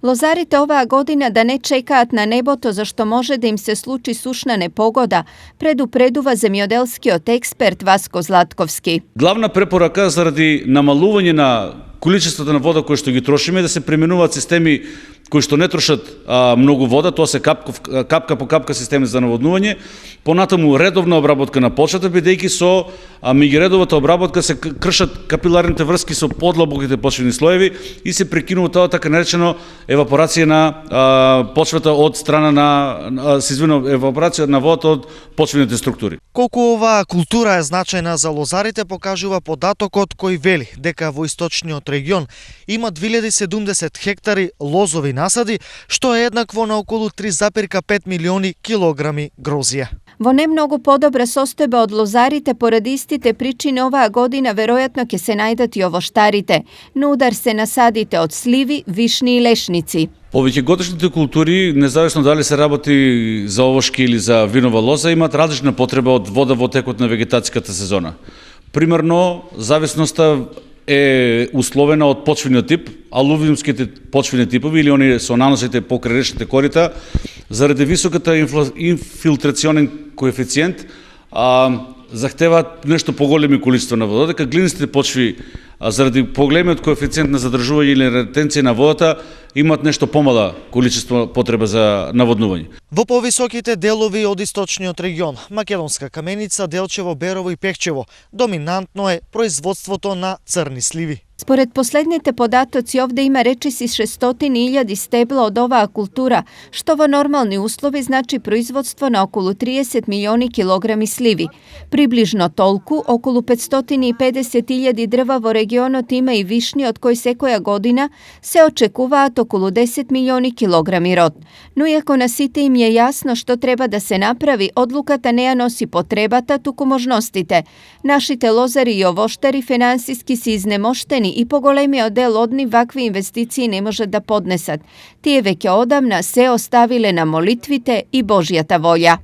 Lozarite ova godina da ne čekaat na neboto zašto može da im se sluči sušna непогода, предупредува земјоделскиот експерт Васко Златковски. Главна препорака заради намалување на количеството на вода кој што ги трошиме, да се применуваат системи кои што не трошат многу вода, тоа се капка по капка системи за наводнување, понатаму редовна обработка на почвата, бидејќи со меѓуредовата обработка се кршат капиларните врски со подлабоките почвени слоеви и се прекинува тоа така наречено евапорација на почвата од страна на евапорација на водата од почвените структури. Колку оваа култура е значајна за лозарите покажува податокот кој вели дека во источниот регион има 2070 хектари лозови насади, што е еднакво на околу 3,5 милиони килограми грозија. Во не многу подобра состојба од лозарите поради истите причини оваа година веројатно ќе се најдат и овоштарите. На удар се насадите од сливи, вишни и лешници. Повеќегодишните култури, независно дали се работи за овошки или за винова лоза, имаат различна потреба од вода во текот на вегетацијската сезона. Примерно, зависноста е условена од почвениот тип, алувиумските почвени типови или они со наносите покрај речните корита, заради високата инфилтрационен коефициент, захтеваат нешто поголеми количества на вода, дека глинистите почви заради поголемиот коефициент на задржување или ретенција на водата имаат нешто помала количество потреба за наводнување. Во повисоките делови од источниот регион, Македонска каменица, Делчево, Берово и Пехчево, доминантно е производството на црни сливи. Според последните податоци овде има речиси 600.000 стебла од оваа култура, што во нормални услови значи производство на околу 30 милиони килограми сливи. Приближно толку, околу 550.000 дрва во регионот има и вишни од кои секоја година се очекуваат околу 10 милиони килограми род. Но иако на сите им е јасно што треба да се направи, одлуката не ја носи потребата, туку можностите. Нашите лозари и овоштари финансиски се изнемоштени и поголемиот дел од нив вакви инвестиции не можат да поднесат. Тие веќе одамна се оставиле на молитвите и Божјата волја.